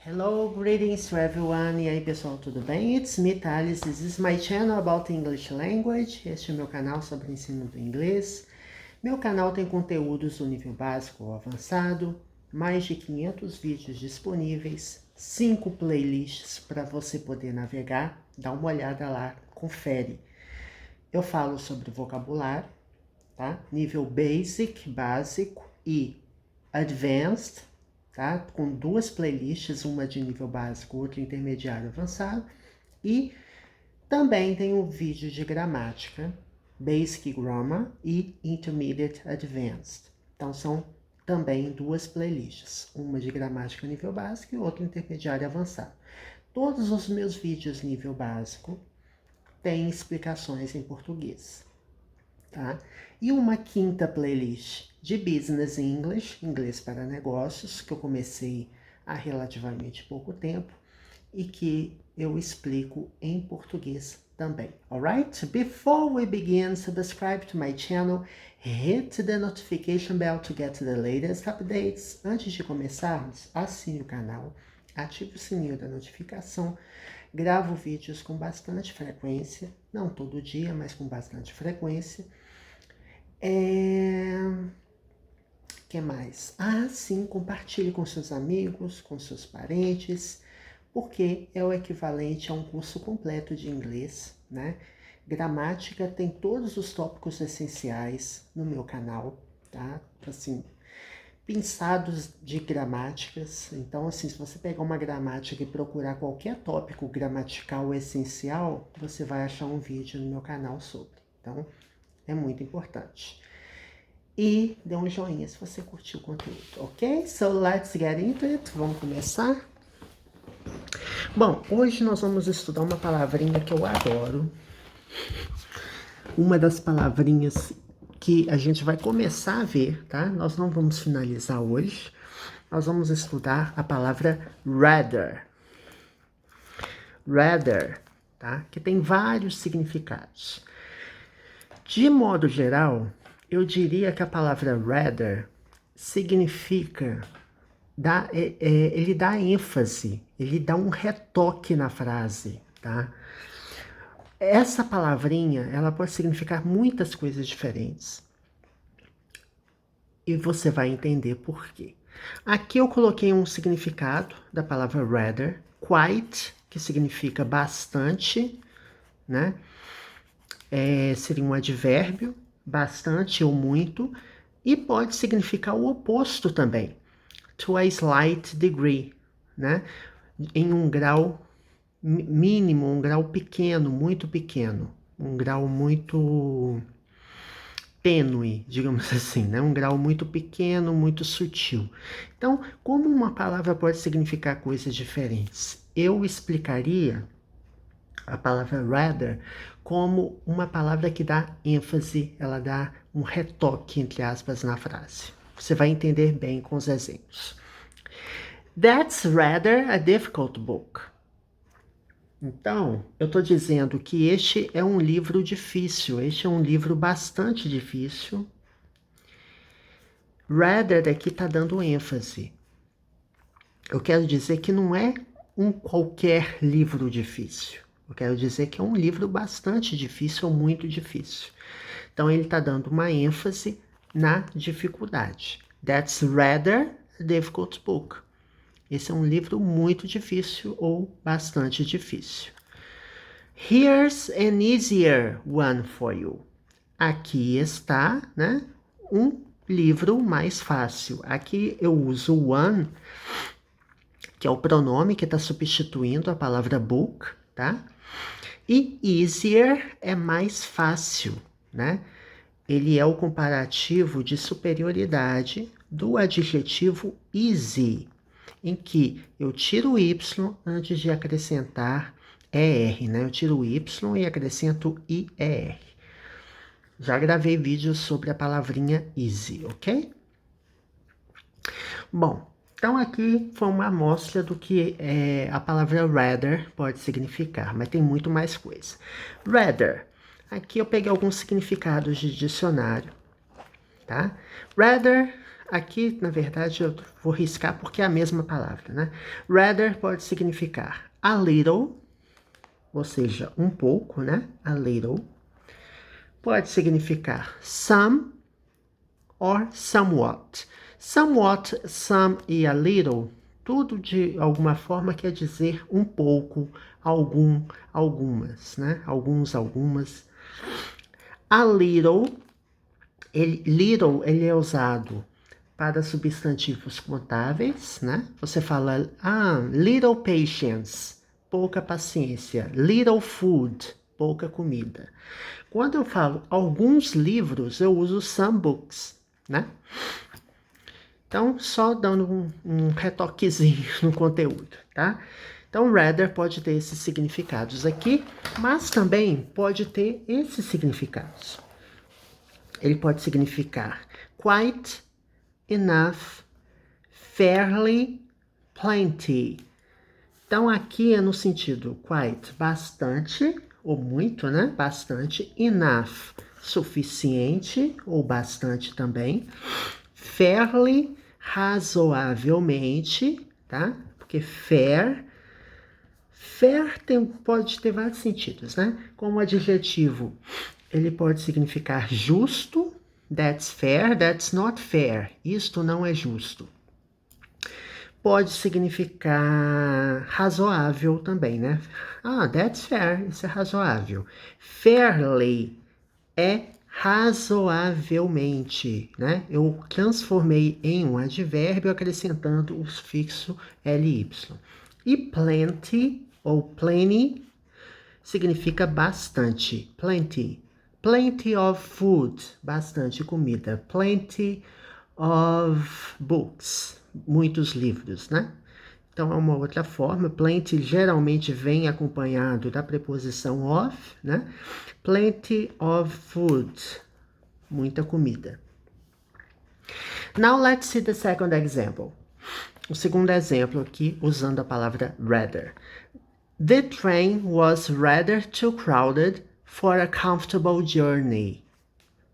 Hello, greetings to everyone. E aí, pessoal, tudo bem? It's me, Thales. This is my channel about English language. Este é o meu canal sobre ensino do inglês. Meu canal tem conteúdos do nível básico ou avançado, mais de 500 vídeos disponíveis, 5 playlists para você poder navegar. Dá uma olhada lá, confere. Eu falo sobre vocabulário, tá? Nível basic, básico e advanced, tá? Com 2 playlists, uma de nível básico, outra intermediário avançado. E também tem um vídeo de gramática, Basic Grammar e Intermediate Advanced. Então são também 2 playlists, uma de gramática nível básico e outra intermediário avançado. Todos os meus vídeos nível básico têm explicações em português. Tá? E uma 5ª playlist de Business English, inglês para negócios, que eu comecei há relativamente pouco tempo e que eu explico em português também, alright? Before we begin, subscribe to my channel, hit the notification bell to get the latest updates. Antes de começarmos, assine o canal, ative o sininho da notificação. Gravo vídeos com bastante frequência, não todo dia, mas com bastante frequência. Que mais? Sim, compartilhe com seus amigos, com seus parentes, porque é o equivalente a um curso completo de inglês, né? Gramática tem todos os tópicos essenciais no meu canal, tá? Assim, pinçados de gramáticas. Então, assim, se você pegar uma gramática e procurar qualquer tópico gramatical essencial, você vai achar um vídeo no meu canal sobre. Então, é muito importante. E dê um joinha se você curtiu o conteúdo, ok? So, let's get into it. Vamos começar? Bom, hoje nós vamos estudar uma palavrinha que eu adoro. Uma das palavrinhas que a gente vai começar a ver, tá? Nós não vamos finalizar hoje. Nós vamos estudar a palavra rather. Rather, tá? Que tem vários significados. De modo geral, eu diria que a palavra rather significa, ele dá ênfase, ele dá um retoque na frase, tá? Essa palavrinha, ela pode significar muitas coisas diferentes. E você vai entender por quê. Aqui eu coloquei um significado da palavra rather, quite, que significa bastante, né? Seria um advérbio, bastante ou muito, e pode significar o oposto também, to a slight degree, né? Em um grau mínimo, um grau pequeno, muito pequeno, um grau muito tênue, digamos assim, né? Um grau muito pequeno, muito sutil. Então, como uma palavra pode significar coisas diferentes? Eu explicaria a palavra rather como uma palavra que dá ênfase, ela dá um retoque, entre aspas, na frase. Você vai entender bem com os exemplos. That's rather a difficult book. Então, eu estou dizendo que este é um livro difícil, este é um livro bastante difícil. Rather daqui está dando ênfase. Eu quero dizer que não é um qualquer livro difícil. Eu quero dizer que é um livro bastante difícil ou muito difícil. Então, ele está dando uma ênfase na dificuldade. That's rather a difficult book. Esse é um livro muito difícil ou bastante difícil. Here's an easier one for you. Aqui está, né, um livro mais fácil. Aqui eu uso one, que é o pronome que está substituindo a palavra book, tá? E easier é mais fácil, né? Ele é o comparativo de superioridade do adjetivo easy, em que eu tiro o y antes de acrescentar ER, né? Eu tiro o y e acrescento IER. Já gravei vídeos sobre a palavrinha easy, ok? Bom, então aqui foi uma amostra do que a palavra rather pode significar, mas tem muito mais coisa. Rather, aqui eu peguei alguns significados de dicionário, tá? Rather, Aqui, na verdade, eu vou riscar porque é a mesma palavra, né? Rather pode significar a little, ou seja, um pouco, né? A little. Pode significar some or somewhat. Somewhat, some e a little, tudo de alguma forma quer dizer um pouco, algum, algumas, né? Alguns, algumas. A little, ele é usado para substantivos contáveis, né? Você fala, little patience, pouca paciência. Little food, pouca comida. Quando eu falo alguns livros, eu uso some books, né? Então, só dando um retoquezinho no conteúdo, tá? Então, rather pode ter esses significados aqui, mas também pode ter esses significados. Ele pode significar quite, enough, fairly, plenty. Então, aqui é no sentido quite, bastante, ou muito, né? Bastante. Enough, suficiente, ou bastante também. Fairly, razoavelmente, tá? Porque fair pode ter vários sentidos, né? Como adjetivo, ele pode significar justo. That's fair, that's not fair. Isto não é justo. Pode significar razoável também, né? That's fair, isso é razoável. Fairly é razoavelmente, né? Eu transformei em um advérbio acrescentando o sufixo ly. E plenty ou plenty significa bastante. Plenty. Plenty of food, bastante comida. Plenty of books, muitos livros, né? Então é uma outra forma. Plenty geralmente vem acompanhado da preposição of, né? Plenty of food, muita comida. Now let's see the second example. O segundo exemplo aqui usando a palavra rather. The train was rather too crowded for a comfortable journey.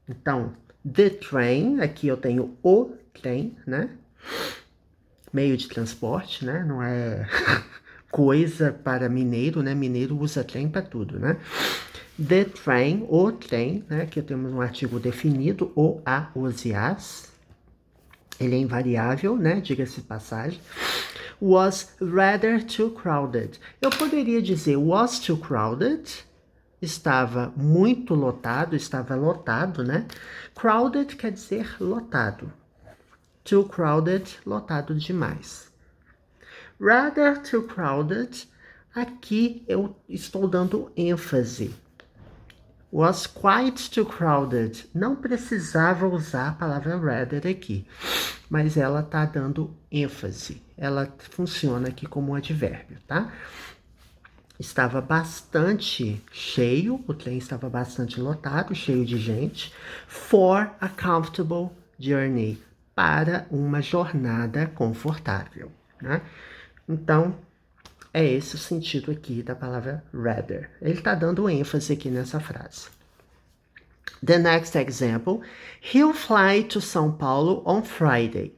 Então, the train, aqui eu tenho o trem, né? Meio de transporte, né? Não é coisa para mineiro, né? Mineiro usa trem para tudo, né? The train, o trem, né? Aqui temos um artigo definido, o, a, os e as. Ele é invariável, né? Diga-se de passagem. Was rather too crowded. Eu poderia dizer was too crowded. Estava muito lotado, estava lotado, né? Crowded quer dizer lotado. Too crowded, lotado demais. Rather too crowded, aqui eu estou dando ênfase. Was quite too crowded. Não precisava usar a palavra rather aqui, mas ela está dando ênfase. Ela funciona aqui como um advérbio, tá? Estava bastante cheio, o trem estava bastante lotado, cheio de gente. For a comfortable journey, para uma jornada confortável, né? Então, é esse o sentido aqui da palavra rather. Ele está dando ênfase aqui nessa frase. The next example, he'll fly to São Paulo on Friday.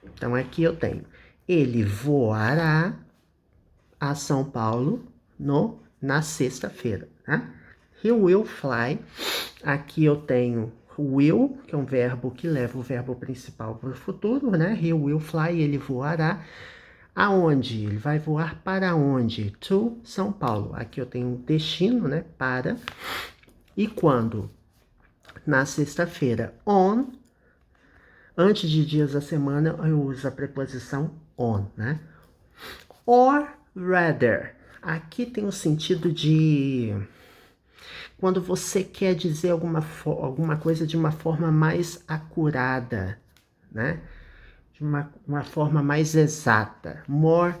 Então, aqui eu tenho, ele voará a São Paulo na sexta-feira, né? He will fly. Aqui eu tenho will, que é um verbo que leva o verbo principal para o futuro, né? He will fly, ele voará. Aonde? Ele vai voar para onde? To São Paulo. Aqui eu tenho um destino, né? Para. E quando? Na sexta-feira. On. Antes de dias da semana, eu uso a preposição on, né? Or rather. Aqui tem o sentido de quando você quer dizer alguma coisa de uma forma mais acurada, né? De uma forma mais exata. More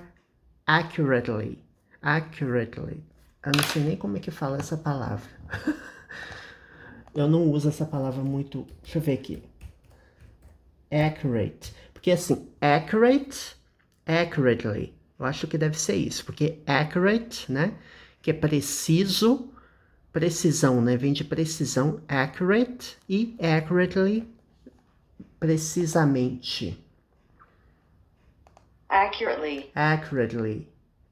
accurately. Accurately. Eu não sei nem como é que fala essa palavra. Eu não uso essa palavra muito. Deixa eu ver aqui. Accurate. Porque assim, accurate, accurately. Eu acho que deve ser isso. Porque accurate, né? Que é preciso. Precisão, né? Vem de precisão, accurate. E accurately precisamente. Accurately. Accurately.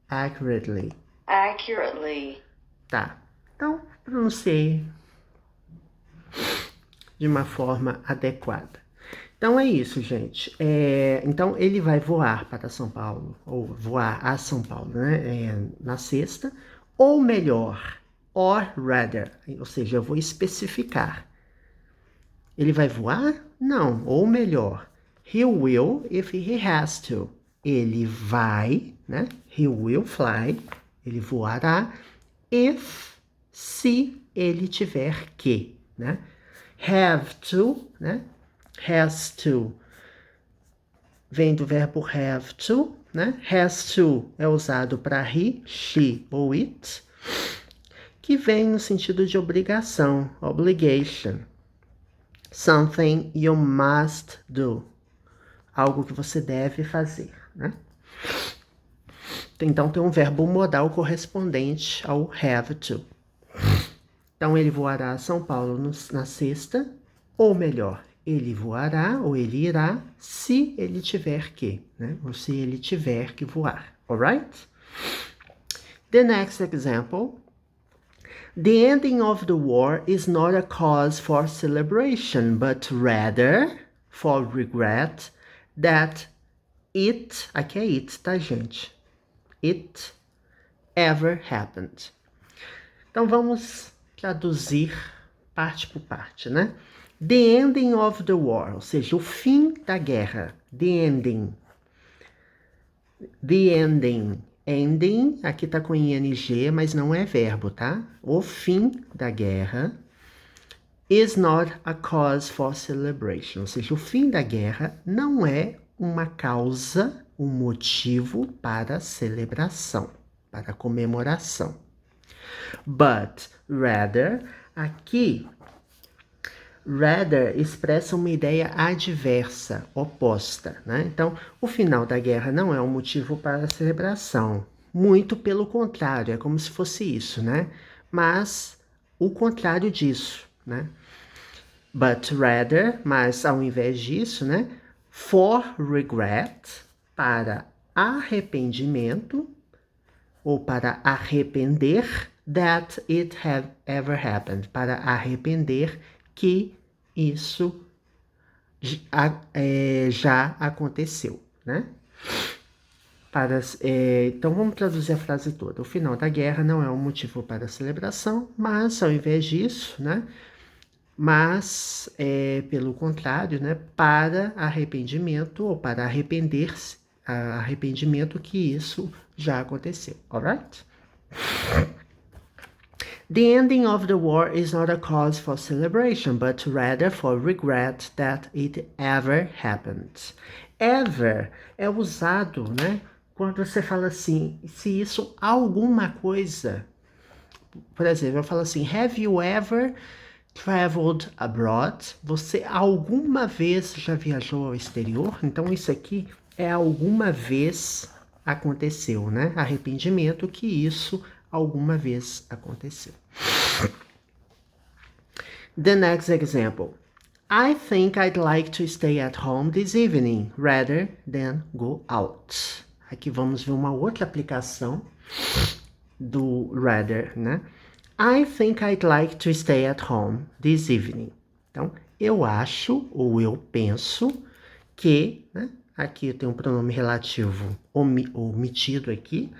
Accurately. Accurately. Tá. Então, pronunciei de uma forma adequada. Então é isso, gente. Então ele vai voar para São Paulo, ou voar a São Paulo, né? Na sexta, ou melhor, or rather, ou seja, eu vou especificar. Ele vai voar? Não, ou melhor, he will if he has to. Ele vai, né? He will fly, ele voará, if, se ele tiver que, né? Have to, né? Has to vem do verbo have to, né? Has to é usado para he, she ou it, que vem no sentido de obrigação, obligation. Something you must do. Algo que você deve fazer, né? Então tem um verbo modal correspondente ao have to. Então ele voará a São Paulo na sexta, ou melhor, ele voará ou ele irá se ele tiver que, né? Ou se ele tiver que voar, alright? The next example. The ending of the war is not a cause for celebration, but rather for regret that it, aqui é it, tá, gente? It ever happened. Então vamos traduzir parte por parte, né? The ending of the war, ou seja, o fim da guerra. The ending. The ending. Ending, aqui tá com ing, mas não é verbo, tá? O fim da guerra is not a cause for celebration. Ou seja, o fim da guerra não é uma causa, um motivo para celebração, para comemoração. But, rather, aqui, rather expressa uma ideia adversa, oposta, né? Então, o final da guerra não é um motivo para a celebração. Muito pelo contrário, é como se fosse isso, né? Mas o contrário disso, né? But rather, mas ao invés disso, né? For regret, para arrependimento, ou para arrepender, that it have ever happened, para arrepender que isso já aconteceu, né? Então vamos traduzir a frase toda. O final da guerra não é um motivo para celebração, mas ao invés disso, né? Mas, pelo contrário, né? Para arrependimento ou para arrepender-se, arrependimento que isso já aconteceu, alright? The ending of the war is not a cause for celebration, but rather for regret that it ever happened. Ever é usado, né? Quando você fala assim, se isso alguma coisa. Por exemplo, eu falo assim, have you ever traveled abroad? Você alguma vez já viajou ao exterior? Então isso aqui é alguma vez aconteceu, né? Arrependimento que isso alguma vez aconteceu. The next example. I think I'd like to stay at home this evening rather than go out. Aqui vamos ver uma outra aplicação do rather, né? I think I'd like to stay at home this evening. Então, eu acho ou eu penso que, né? Aqui eu tenho um pronome relativo omitido aqui.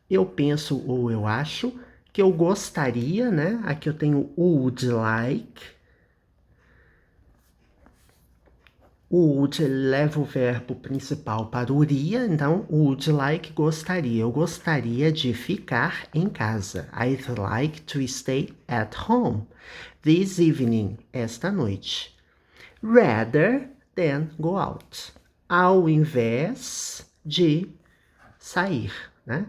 Eu penso ou eu acho que eu gostaria, né? Aqui eu tenho would like. O would leva o verbo principal para o iria, então would like gostaria. Eu gostaria de ficar em casa. I'd like to stay at home this evening, esta noite. Rather than go out. Ao invés de sair, né?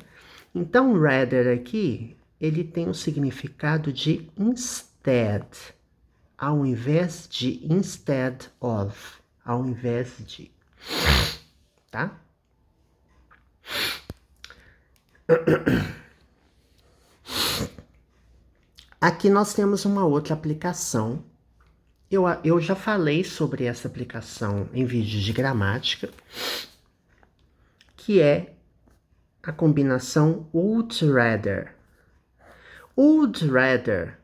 Então, rather aqui, ele tem o significado de instead. Ao invés de instead of. Ao invés de, tá? Aqui nós temos uma outra aplicação Eu já falei sobre essa aplicação em vídeos de gramática, que é a combinação would rather. Would rather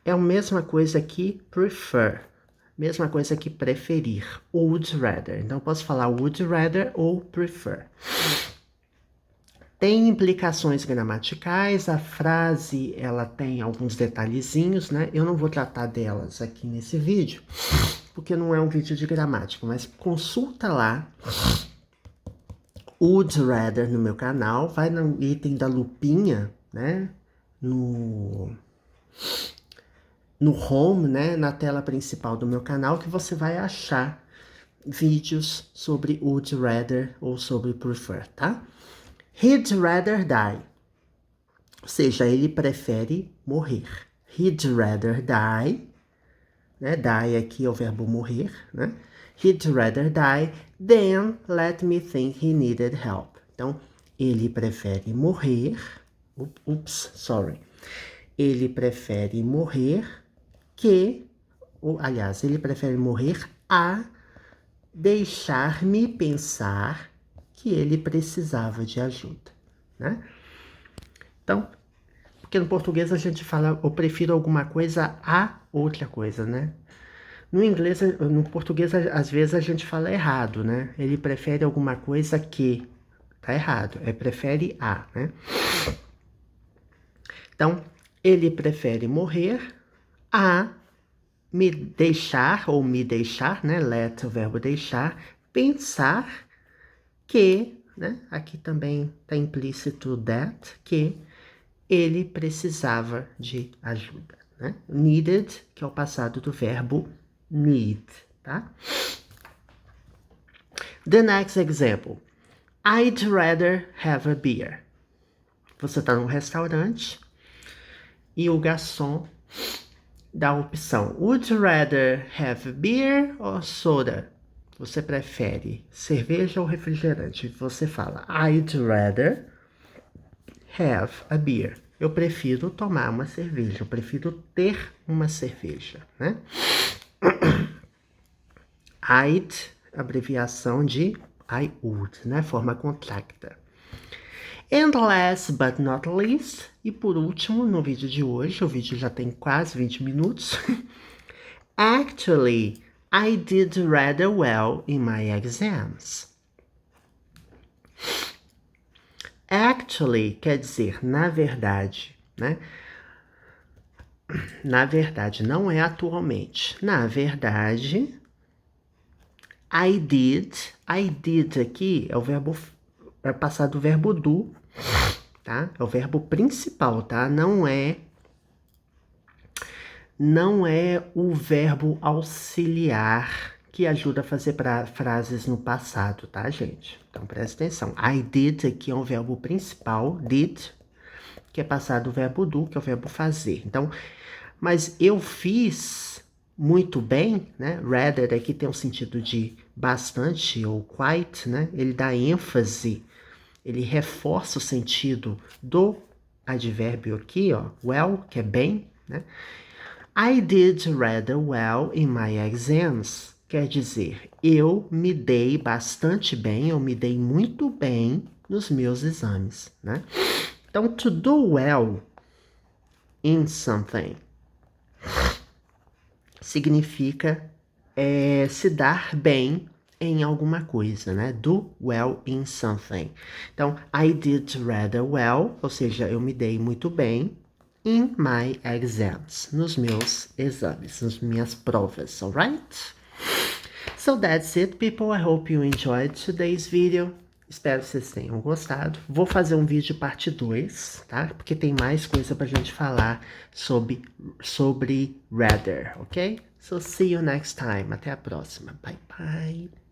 é a mesma coisa que prefer, mesma coisa que preferir. Would rather. Então, eu posso falar would rather ou prefer. Tem implicações gramaticais, a frase ela tem alguns detalhezinhos, né? Eu não vou tratar delas aqui nesse vídeo, porque não é um vídeo de gramática, mas consulta lá Would Rather no meu canal, vai no item da lupinha, né? No home, né? Na tela principal do meu canal, que você vai achar vídeos sobre Would Rather ou sobre Prefer, tá? He'd rather die. Ou seja, ele prefere morrer. He'd rather die. Né? Die aqui é o verbo morrer, né? He'd rather die than let me think he needed help. Então, ele prefere morrer. Sorry. Ele prefere morrer que... aliás, ele prefere morrer a deixar-me pensar que ele precisava de ajuda, né? Então, porque no português a gente fala, eu prefiro alguma coisa a outra coisa, né? No inglês, no português, às vezes a gente fala errado, né? Ele prefere alguma coisa que... tá errado, prefere a, né? Então, ele prefere morrer a me deixar, ou me deixar, né? Let, o verbo deixar, pensar que, né? Aqui também tá implícito that, que ele precisava de ajuda, né? Needed, que é o passado do verbo need, tá? The next example. I'd rather have a beer. Você tá num restaurante e o garçom dá a opção. Would you rather have beer or soda? Você prefere cerveja ou refrigerante? Você fala, I'd rather have a beer. Eu prefiro tomar uma cerveja, eu prefiro ter uma cerveja, né? I'd, abreviação de I would, né? Forma contracta. And last but not least, e por último, no vídeo de hoje, o vídeo já tem quase 20 minutos. Actually, I did rather well in my exams. Actually quer dizer na verdade, né? Na verdade, não é atualmente. Na verdade, I did aqui é o verbo, é passado do verbo do, tá? É o verbo principal, tá? Não é o verbo auxiliar que ajuda a fazer frases no passado, tá, gente? Então, presta atenção. I did aqui é o verbo principal, did, que é passado do verbo do, que é o verbo fazer. Então, mas eu fiz muito bem, né? Rather aqui tem um sentido de bastante ou quite, né? Ele dá ênfase, ele reforça o sentido do advérbio aqui, ó, well, que é bem, né? I did rather well in my exams. Quer dizer, eu me dei bastante bem, eu me dei muito bem nos meus exames, né? Então, to do well in something significa se dar bem em alguma coisa, né? Do well in something. Então, I did rather well, ou seja, eu me dei muito bem in my exams, nos meus exames, nas minhas provas, alright? So that's it, people. I hope you enjoyed today's video. Espero que vocês tenham gostado. Vou fazer um vídeo parte 2, tá? Porque tem mais coisa pra gente falar sobre rather, ok? So see you next time. Até a próxima. Bye, bye.